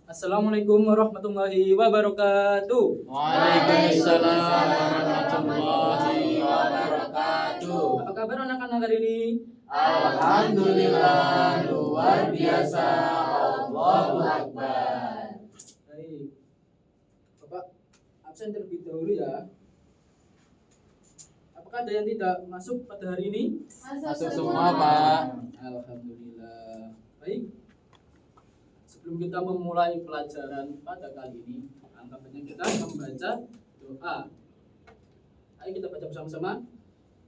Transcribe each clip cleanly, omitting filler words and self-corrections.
Assalamualaikum warahmatullahi wabarakatuh. Waalaikumsalam warahmatullahi wabarakatuh. Apa kabar anak-anak hari ini? Alhamdulillah luar biasa. Allahu Akbar. Baik. Bapak absen terlebih dahulu ya. Apakah ada yang tidak masuk pada hari ini? Masuk semua, Pak. Alhamdulillah. Baik. Sebelum kita memulai pelajaran pada kali ini, anggapannya kita membaca doa. Ayo kita baca bersama-sama.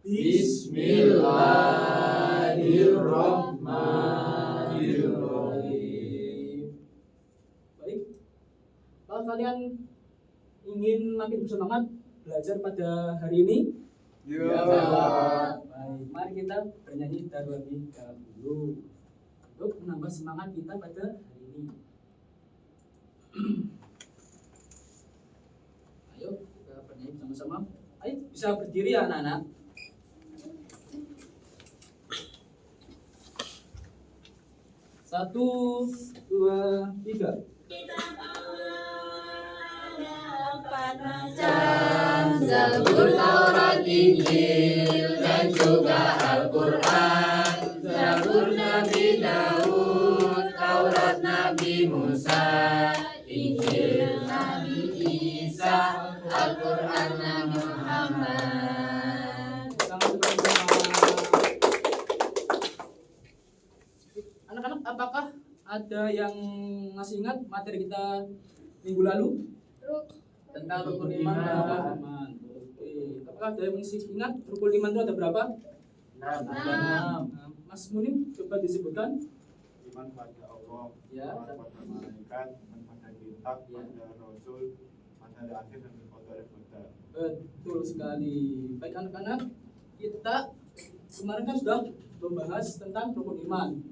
Bismillahirrahmanirrahim. Baik. Kalau kalian ingin makin bersemangat belajar pada hari ini, Ya. baik, mari kita bernyanyi terlebih dahulu untuk menambah semangat kita pada hari ini. Ayo kita bernyanyi bersama-sama. Ayo bisa berdiri ya anak-anak. Satu, dua, tiga. Zabur, Taurat, Injil, dan juga Al-Quran. Zabur Nabi Daud, Taurat Nabi Musa, Injil Nabi Isa, Al-Quran Nabi Muhammad. Anak-anak, apakah ada yang masih ingat materi kita minggu lalu? Tentang rukun iman dan rukun iman. Oke. Apakah ada yang masih ingat rukun iman itu ada berapa? 6. Mas Munim coba disebutkan. Iman pada Allah, Ya. iman pada malaikat, iman pada kitab, Ya. pada rasul, pada hari akhir dan pada hari qadar. Betul sekali. Baik anak-anak, kita kemarin kan sudah membahas tentang rukun iman.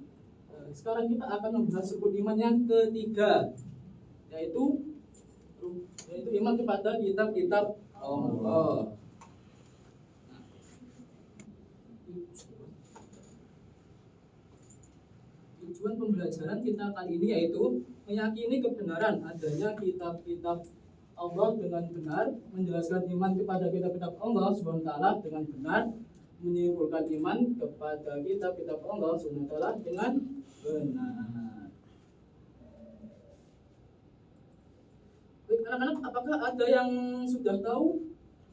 Sekarang kita akan membahas rukun iman yang ketiga, yaitu iman kepada kitab-kitab Allah. Nah, tujuan pembelajaran kita kali ini yaitu meyakini kebenaran adanya kitab-kitab Allah dengan benar, menjelaskan iman kepada kitab-kitab Allah SWT dengan benar, menyimpulkan iman kepada kitab-kitab Allah SWT dengan benar. Baik anak-anak, apakah ada yang sudah tahu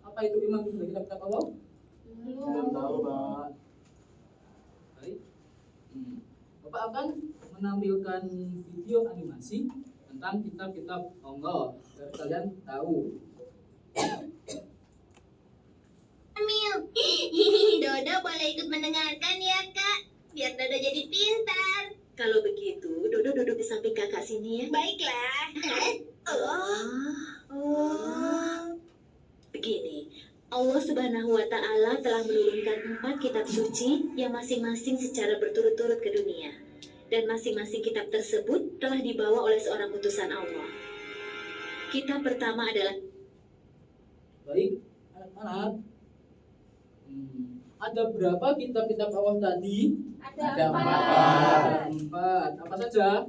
apa itu iman kepada kitab-kitab Allah? Belum tahu, Pak. Baik. Bapak akan menampilkan video animasi tentang kitab-kitab Allah biar kalian tahu. Dodo boleh ikut mendengarkan ya kak, biar Dodo jadi pintar. Kalau begitu, Dodo duduk di samping kakak sini ya. Baiklah. Begini, Allah Subhanahu wa Ta'ala telah menurunkan 4 kitab suci yang masing-masing secara berturut-turut ke dunia, dan masing-masing kitab tersebut telah dibawa oleh seorang utusan Allah. Kitab pertama adalah Baik, anak-anak. Ada berapa kitab-kitab Allah tadi? Ada 4. Apa saja?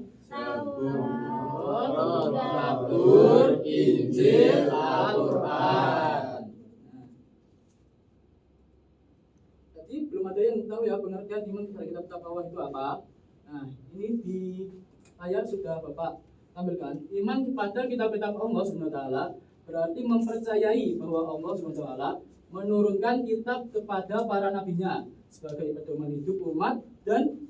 Zabur, Injil, Al-Quran. Tadi belum ada yang tahu ya pengertian iman kepada kitab-kitab Allah itu apa. Nah, ini di layar sudah Bapak tampilkan. Iman kepada kitab-kitab Allah SWT berarti mempercayai bahwa Allah SWT menurunkan kitab kepada para nabinya sebagai pedoman hidup umat dan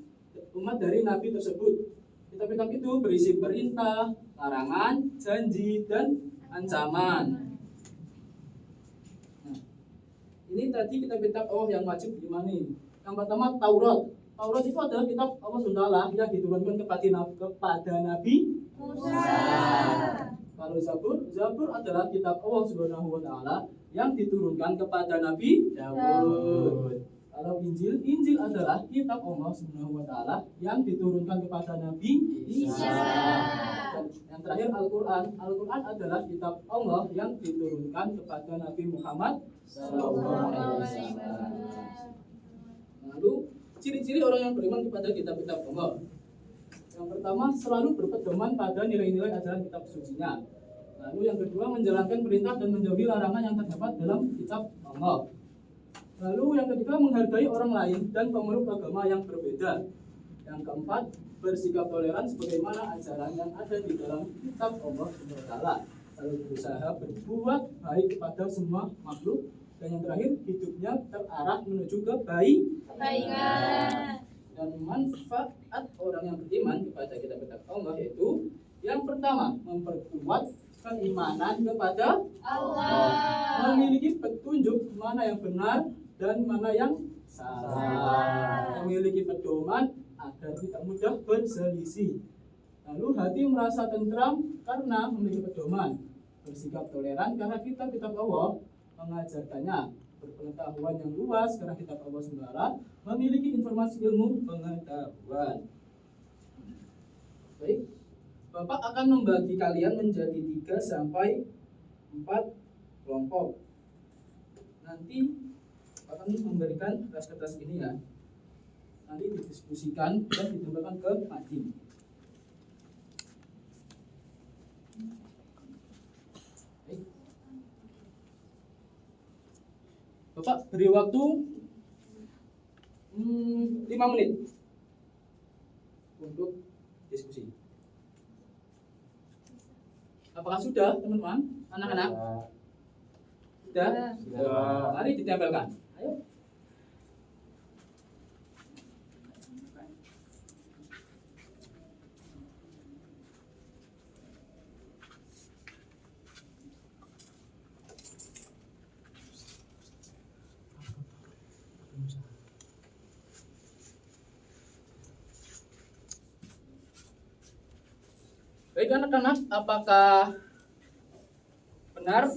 umat dari nabi tersebut. Kitab-kitab itu berisi perintah, larangan, janji, dan ancaman. Nah, ini tadi kitab-kitab Allah yang wajib diimani. Yang pertama Taurat. Taurat itu adalah kitab Allah SWT yang diturunkan kepada Nabi Musa. Kalau Zabur adalah kitab Allah Subhanahu wa Ta'ala yang diturunkan kepada Nabi Daud. Kalau Injil adalah kitab Allah Subhanahu wa Ta'ala yang diturunkan kepada Nabi Isa. Dan yang terakhir Al-Quran adalah kitab Allah yang diturunkan kepada Nabi Muhammad SAW. Lalu ciri-ciri orang yang beriman kepada kitab-kitab Allah. Yang pertama, selalu berpedoman pada nilai-nilai ajaran kitab sucinya. Lalu yang kedua, menjalankan perintah dan menjauhi larangan yang terdapat dalam kitab Allah. Lalu yang ketiga, menghargai orang lain dan pemeluk agama yang berbeda. Yang keempat, bersikap toleran sebagaimana ajaran yang ada di dalam kitab Allah SWT. Lalu berusaha berbuat baik kepada semua makhluk. Dan yang terakhir, hidupnya terarah menuju kebaikan. Dan manfaat orang yang beriman kepada kitab-kitab Allah yaitu yang pertama, memperkuat keimanan kepada Allah. memiliki petunjuk mana yang benar dan mana yang salah, memiliki pedoman agar tidak mudah berselisih. Lalu hati merasa tentram karena memiliki pedoman, bersikap toleran karena kitab-kitab Allah mengajarkannya, berpengetahuan yang luas karena kitab Allah SWT memiliki informasi ilmu pengetahuan. Baik, Bapak akan membagi kalian menjadi 3 sampai 4 kelompok. Nanti akan memberikan kertas-kertas ini ya. Nanti didiskusikan dan ditembakkan ke Madin. Baik. Bapak beri waktu 5 menit untuk diskusi. Apakah sudah, teman-teman? Anak-anak? Sudah? Sudah. Mari ditempelkan. Ayo. Baik anak-anak, apakah benar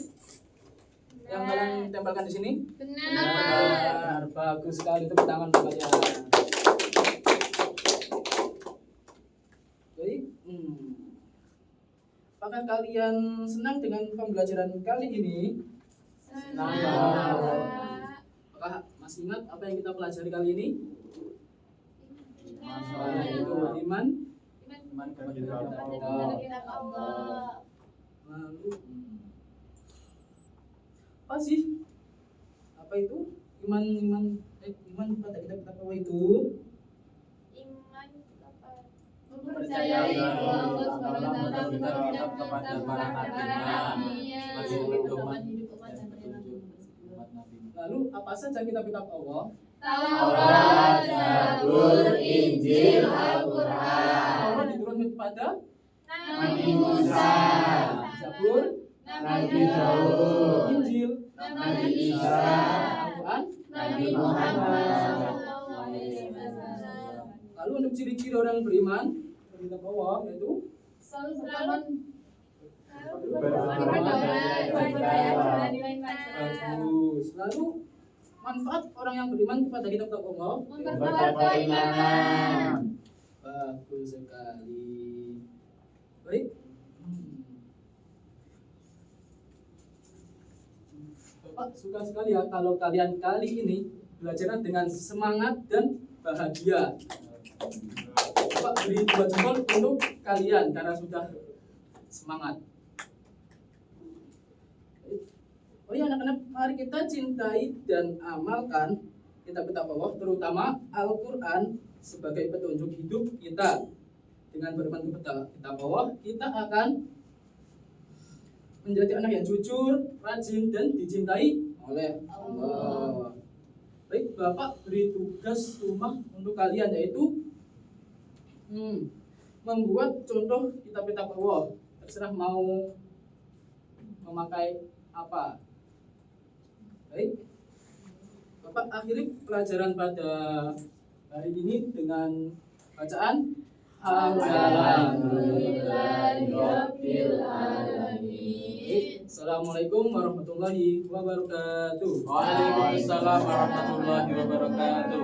yang kalian tempelkan di sini? Benar. Bagus sekali, tepuk tangan untuk kalian. Baik. Apakah kalian senang dengan pembelajaran kali ini? Senang. Apakah masih ingat apa yang kita pelajari kali ini? Yaitu iman. Iman kepada kitab Allah. Lalu apa sih? Apa itu? Iman pada kitab Allah itu? Mempercayai bahwa Allah Subhanahu wa Ta'ala menurunkan kepada para nabi-Nya sebagai pedoman hidup umat dan petunjuk umat nabi. Lalu apa saja kitab-kitab Allah? Taurat, Zabur, Injil, Al-Quran. Allah diturunkan kepada Nabi Musa, Zabur, Nabi Daud, Injil, Nabi Isa, Al-Quran. Nabi Muhammad sallallahu alaihi wasallam. Lalu untuk ciri-ciri orang beriman pada kitab Allah yaitu bagus. Lalu manfaat orang yang beriman kepada kitab Allah Memperkuat keimanan. bagus sekali. Baik. Bapak suka sekali ya kalau kalian kali ini belajar dengan semangat dan bahagia. Bapak beri 2 jempol untuk kalian karena sudah semangat. Oh ya anak-anak, mari kita cintai dan amalkan kitab-kitab Allah, terutama Al-Quran sebagai petunjuk hidup kita. Dengan beriman kepada kitab Allah, kita akan menjadi anak yang jujur, rajin, dan dicintai oleh Allah. Baik, Bapak beri tugas rumah untuk kalian yaitu membuat contoh kitab-kitab Allah. Terserah mau memakai apa. Baik, Bapak akhiri pelajaran pada hari ini dengan bacaan Alhamdulillahirabbil alamin. Assalamualaikum warahmatullahi wabarakatuh. Waalaikumsalam warahmatullahi wabarakatuh.